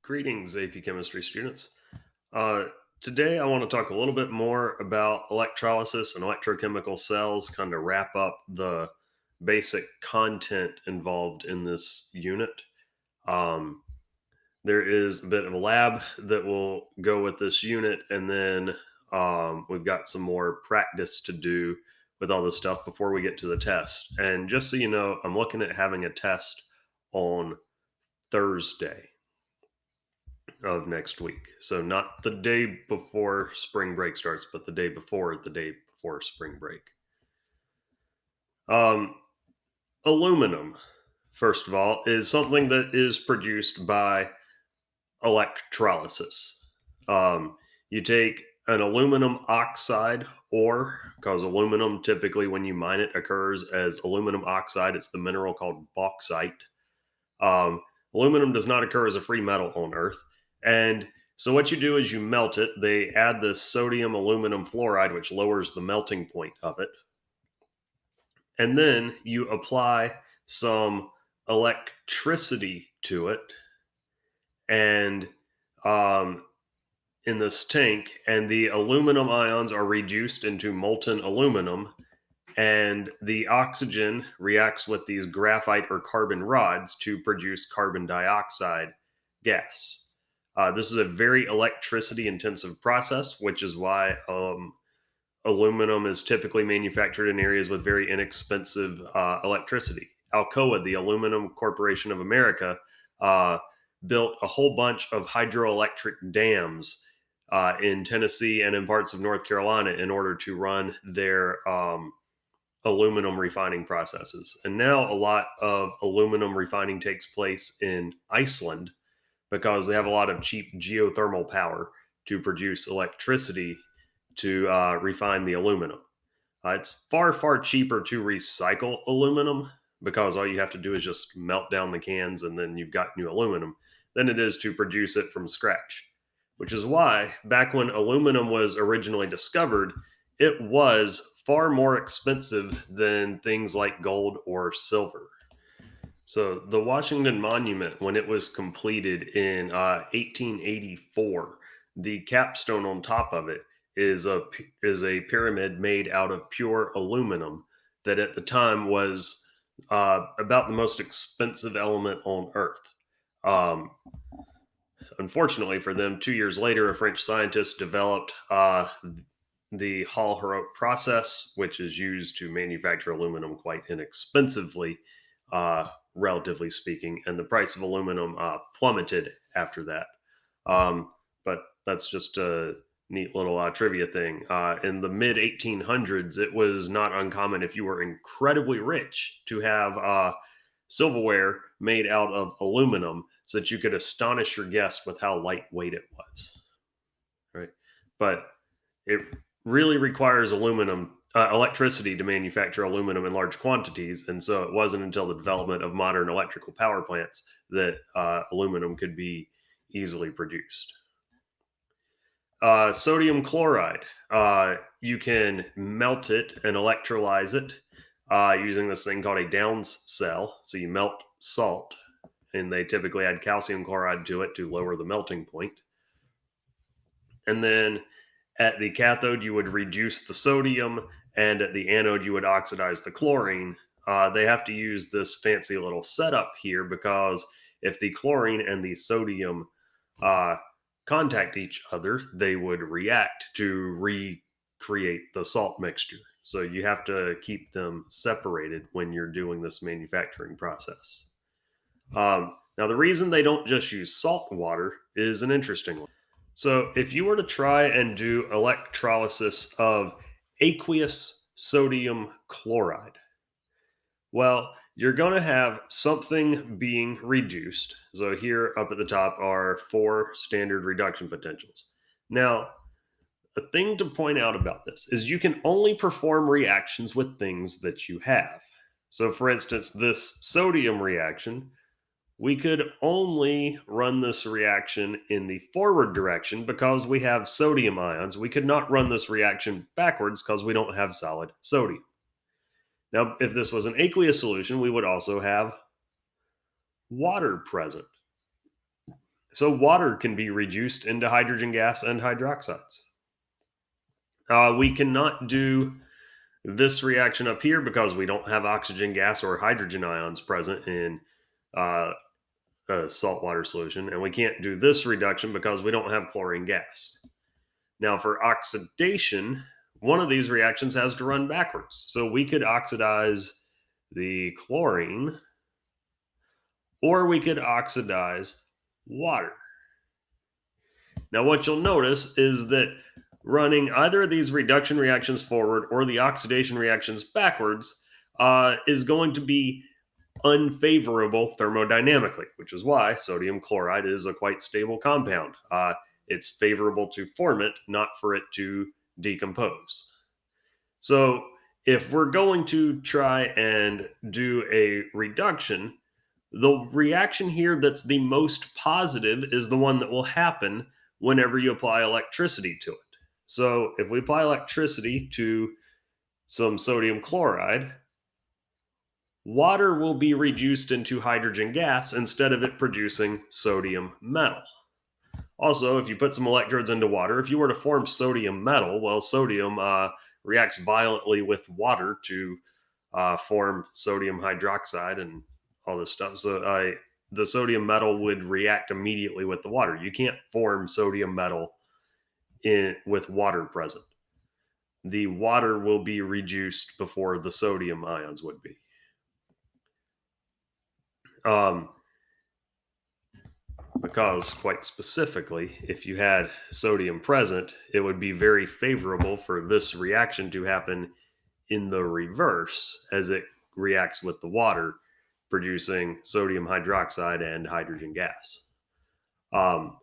Greetings, AP Chemistry students. Uh, Today, I want to talk a little bit more about electrolysis and electrochemical cells, kind of wrap up the basic content involved in this unit. Um, there is a bit of a lab that will go with this unit, and then we've got some more practice to do with all this stuff before we get to the test. And just so you know, I'm looking at having a test on Thursday of next week. So not the day before spring break starts, but the day before spring break. Um, Aluminum, first of all, is something that is produced by electrolysis. You take an aluminum oxide ore, because aluminum typically, when you mine it, occurs as aluminum oxide. It's the mineral called bauxite. Um, Aluminum does not occur as a free metal on Earth. And so, what you do is you melt it. They add the sodium aluminum fluoride, which lowers the melting point of it. And then you apply some electricity to it and um, in this tank, and the aluminum ions are reduced into molten aluminum, and the oxygen reacts with these graphite or carbon rods to produce carbon dioxide gas. This is a very electricity intensive process, which is why aluminum is typically manufactured in areas with very inexpensive electricity. Alcoa, the Aluminum Corporation of America, uh, built a whole bunch of hydroelectric dams in Tennessee and in parts of North Carolina in order to run their aluminum refining processes. And now a lot of aluminum refining takes place in Iceland because they have a lot of cheap geothermal power to produce electricity to refine the aluminum. It's far, far cheaper to recycle aluminum because all you have to do is just melt down the cans and then you've got new aluminum than it is to produce it from scratch. Which is why, back when aluminum was originally discovered, it was far more expensive than things like gold or silver. So the Washington Monument, when it was completed in 1884, the capstone on top of it is a pyramid made out of pure aluminum that at the time was about the most expensive element on Earth. Um, Unfortunately for them, 2 years later, a French scientist developed the Hall-Héroult process, which is used to manufacture aluminum quite inexpensively, relatively speaking, and the price of aluminum plummeted after that. But that's just a neat little trivia thing. In the mid 1800s, it was not uncommon if you were incredibly rich to have silverware made out of aluminum so that you could astonish your guests with how lightweight it was. Right. But it really requires electricity to manufacture aluminum in large quantities. And so it wasn't until the development of modern electrical power plants that aluminum could be easily produced. Sodium chloride. You can melt it and electrolyze it using this thing called a Downs cell. So you melt salt, and they typically add calcium chloride to it to lower the melting point. And then at the cathode, you would reduce the sodium, and at the anode, you would oxidize the chlorine. They have to use this fancy little setup here because if the chlorine and the sodium uh, contact each other, they would react to recreate the salt mixture. So you have to keep them separated when you're doing this manufacturing process. Now, the reason they don't just use salt water is an interesting one. So, if you were to try and do electrolysis of aqueous sodium chloride, well, you're going to have something being reduced. So, here up at the top are four standard reduction potentials. Now, the thing to point out about this is you can only perform reactions with things that you have. So, for instance, this sodium reaction, we could only run this reaction in the forward direction because we have sodium ions. We could not run this reaction backwards because we don't have solid sodium. Now, if this was an aqueous solution, we would also have water present. So water can be reduced into hydrogen gas and hydroxides. We cannot do this reaction up here because we don't have oxygen gas or hydrogen ions present in uh, a saltwater solution, and we can't do this reduction because we don't have chlorine gas. Now, for oxidation, one of these reactions has to run backwards. So we could oxidize the chlorine, or we could oxidize water. Now, what you'll notice is that running either of these reduction reactions forward or the oxidation reactions backwards is going to be unfavorable thermodynamically, which is why sodium chloride is a quite stable compound. It's favorable to form it, not for it to decompose. So, if we're going to try and do a reduction, the reaction here that's the most positive is the one that will happen whenever you apply electricity to it. So, if we apply electricity to some sodium chloride, water will be reduced into hydrogen gas instead of it producing sodium metal. Also, if you put some electrodes into water, if you were to form sodium metal, well, sodium reacts violently with water to form sodium hydroxide and all this stuff. So the sodium metal would react immediately with the water. You can't form sodium metal with water present. The water will be reduced before the sodium ions would be. Um, because, quite specifically, if you had sodium present, it would be very favorable for this reaction to happen in the reverse as it reacts with the water, producing sodium hydroxide and hydrogen gas. Um,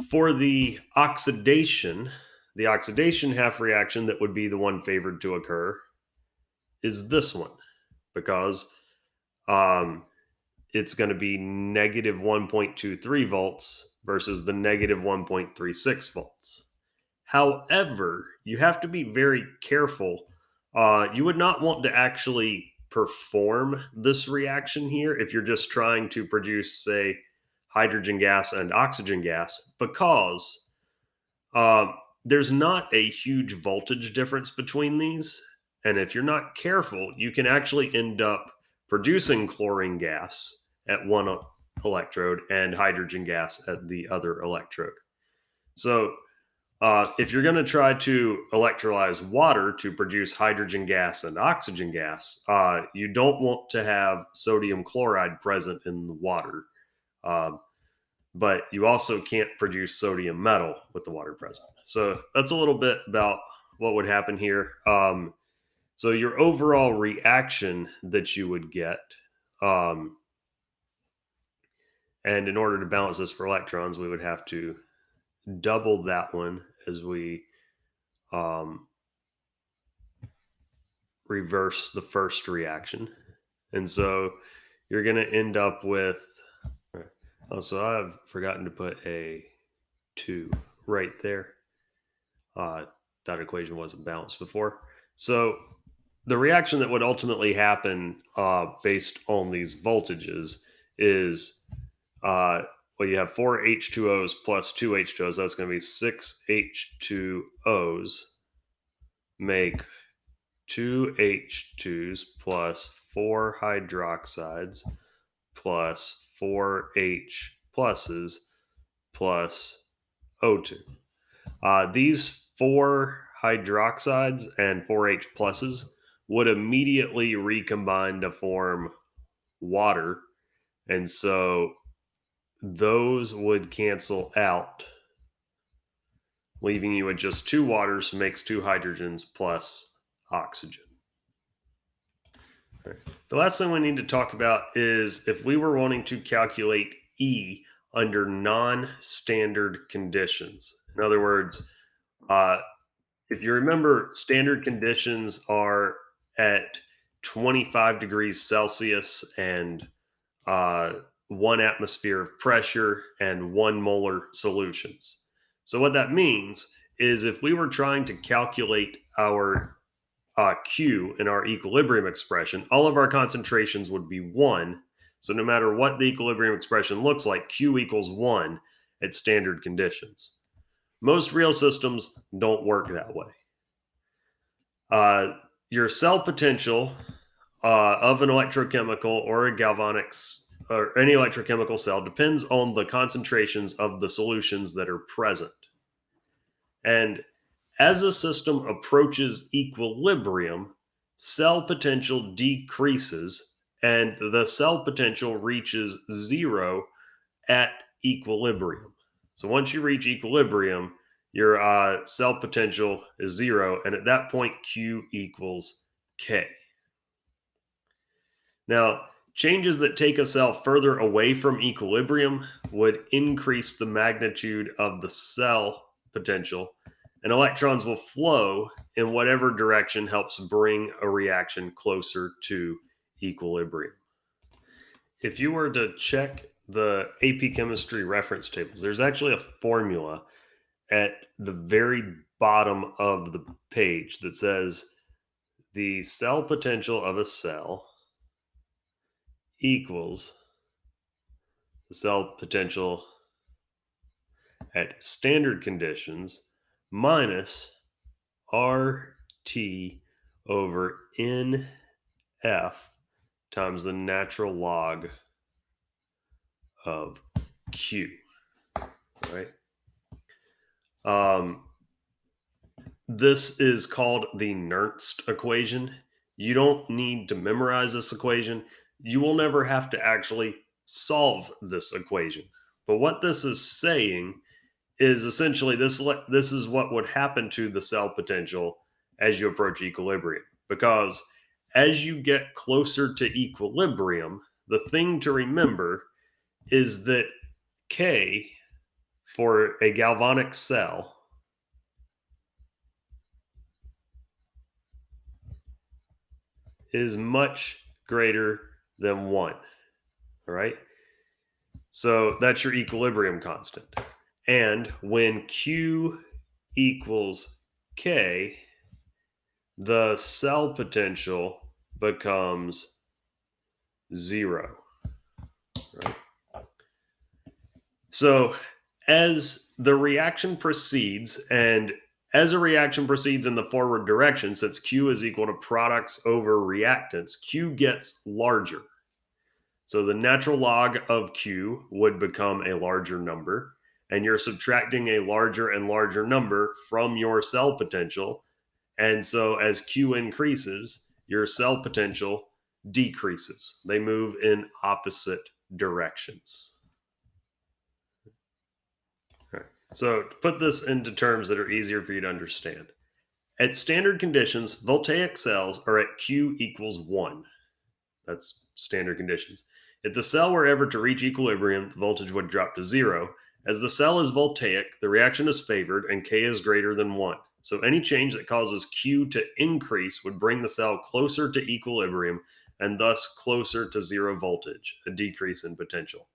for the oxidation half reaction that would be the one favored to occur is this one because um, it's going to be negative 1.23 volts versus the negative 1.36 volts. However, you have to be very careful. You would not want to actually perform this reaction here if you're just trying to produce, say, hydrogen gas and oxygen gas, because uh, there's not a huge voltage difference between these. And if you're not careful, you can actually end up producing chlorine gas at one electrode and hydrogen gas at the other electrode. So, if you're going to try to electrolyze water to produce hydrogen gas and oxygen gas, you don't want to have sodium chloride present in the water. Um, but you also can't produce sodium metal with the water present. So that's a little bit about what would happen here. So your overall reaction that you would get, um, and in order to balance this for electrons, we would have to double that one as we um, reverse the first reaction. And so you're going to end up with, oh, so I've forgotten to put a 2 right there. That equation wasn't balanced before. So the reaction that would ultimately happen based on these voltages is well, you have 4 H2Os plus 2 H2Os. That's going to be 6 H2Os make 2 H2s plus 4 hydroxides plus 4 H pluses plus O2. These 4 hydroxides and 4 H pluses would immediately recombine to form water. And so those would cancel out, leaving you with just 2 waters makes 2 hydrogens plus oxygen. Right. The last thing we need to talk about is if we were wanting to calculate E under non-standard conditions. In other words, uh, if you remember, standard conditions are at 25 degrees Celsius and 1 atmosphere of pressure and 1 molar solutions. So, what that means is if we were trying to calculate our Q in our equilibrium expression, all of our concentrations would be 1 So no matter what the equilibrium expression looks like, Q equals 1 at standard conditions. Most real systems don't work that way. Your cell potential of an electrochemical or a galvanics or any electrochemical cell depends on the concentrations of the solutions that are present. And as a system approaches equilibrium, cell potential decreases and the cell potential reaches zero at equilibrium. So once you reach equilibrium, your cell potential is zero. And at that point, Q equals K. Now, changes that take a cell further away from equilibrium would increase the magnitude of the cell potential, and electrons will flow in whatever direction helps bring a reaction closer to equilibrium. If you were to check the AP chemistry reference tables, there's actually a formula at the very bottom of the page that says the cell potential of a cell equals the cell potential at standard conditions minus RT over NF times the natural log of Q, right? This is called the Nernst equation. You don't need to memorize this equation. You will never have to actually solve this equation. But what this is saying is essentially this is what would happen to the cell potential as you approach equilibrium. Because as you get closer to equilibrium, the thing to remember is that K for a galvanic cell is much greater than 1. All right. So that's your equilibrium constant. And when Q equals K, the cell potential becomes 0. Right? So as the reaction proceeds, and as a reaction proceeds in the forward direction, since Q is equal to products over reactants, Q gets larger. So the natural log of Q would become a larger number, and you're subtracting a larger and larger number from your cell potential. And so as Q increases, your cell potential decreases. They move in opposite directions. All right. So to put this into terms that are easier for you to understand, at standard conditions, voltaic cells are at Q equals 1. That's standard conditions. If the cell were ever to reach equilibrium, the voltage would drop to 0. As the cell is voltaic, the reaction is favored and K is greater than 1. So any change that causes Q to increase would bring the cell closer to equilibrium and thus closer to 0 voltage, a decrease in potential.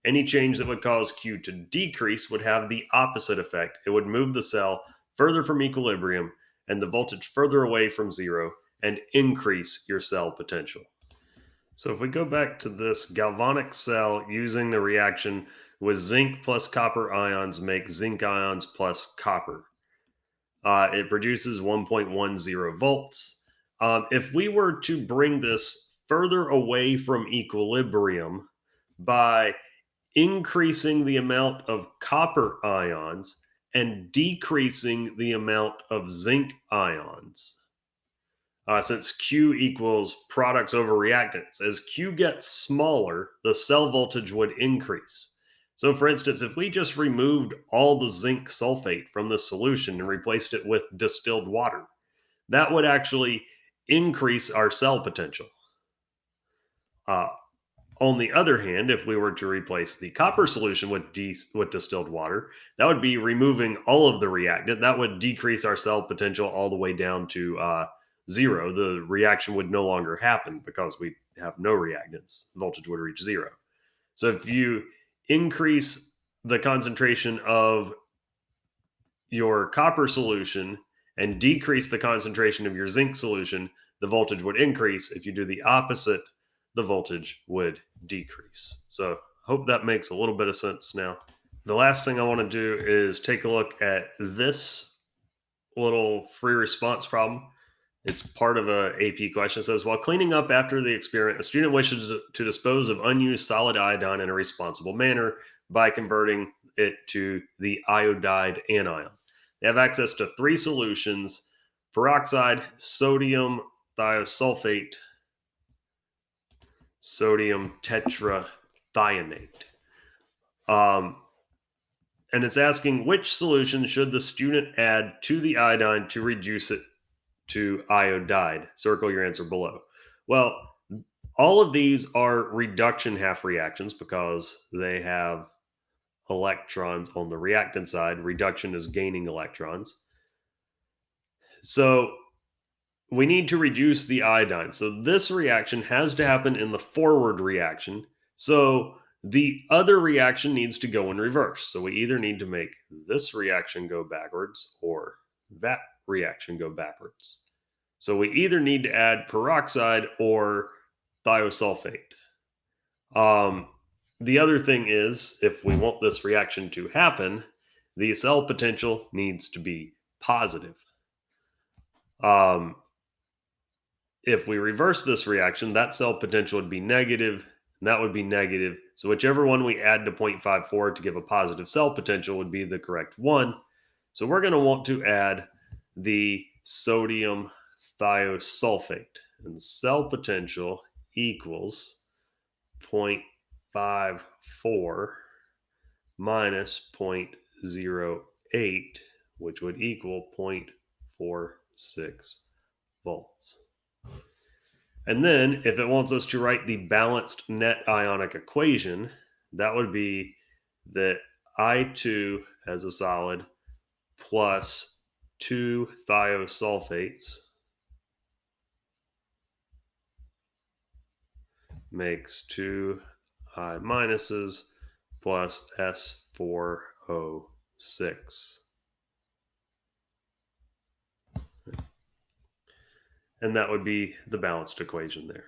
Any change that would cause Q to decrease would have the opposite effect. It would move the cell further from equilibrium and the voltage further away from 0 and increase your cell potential. So if we go back to this galvanic cell using the reaction with zinc plus copper ions make zinc ions plus copper. It produces 1.10 volts. If we were to bring this further away from equilibrium by increasing the amount of copper ions and decreasing the amount of zinc ions, since Q equals products over reactants. As Q gets smaller, the cell voltage would increase. So, for instance, if we just removed all the zinc sulfate from the solution and replaced it with distilled water, that would actually increase our cell potential. Uh, on the other hand, if we were to replace the copper solution with distilled water, that would be removing all of the reactant. That would decrease our cell potential all the way down to 0. The reaction would no longer happen because we have no reactants. Voltage would reach 0. So if you increase the concentration of your copper solution and decrease the concentration of your zinc solution, the voltage would increase. If you do the opposite, the voltage would decrease. So hope that makes a little bit of sense now. The last thing I want to do is take a look at this little free response problem. It's part of a AP question. It says, while cleaning up after the experiment, a student wishes to dispose of unused solid iodine in a responsible manner by converting it to the iodide anion. They have access to three solutions: peroxide, sodium thiosulfate, sodium tetrathionate. Um, and it's asking which solution should the student add to the iodine to reduce it to iodide. Circle your answer below. Well, all of these are reduction half reactions because they have electrons on the reactant side. Reduction is gaining electrons. So we need to reduce the iodine. So this reaction has to happen in the forward reaction. So the other reaction needs to go in reverse. So we either need to make this reaction go backwards or that reaction go backwards. So we either need to add peroxide or thiosulfate. Um, the other thing is, if we want this reaction to happen, the cell potential needs to be positive. Um, if we reverse this reaction, that cell potential would be negative, and that would be negative. So whichever one we add to 0.54 to give a positive cell potential would be the correct one. So we're going to want to add the sodium thiosulfate, and cell potential equals 0.54 minus 0.08, which would equal 0.46 volts. And then if it wants us to write the balanced net ionic equation, that would be that I2 as a solid plus two thiosulfates makes two I minuses plus S4O6. And that would be the balanced equation there.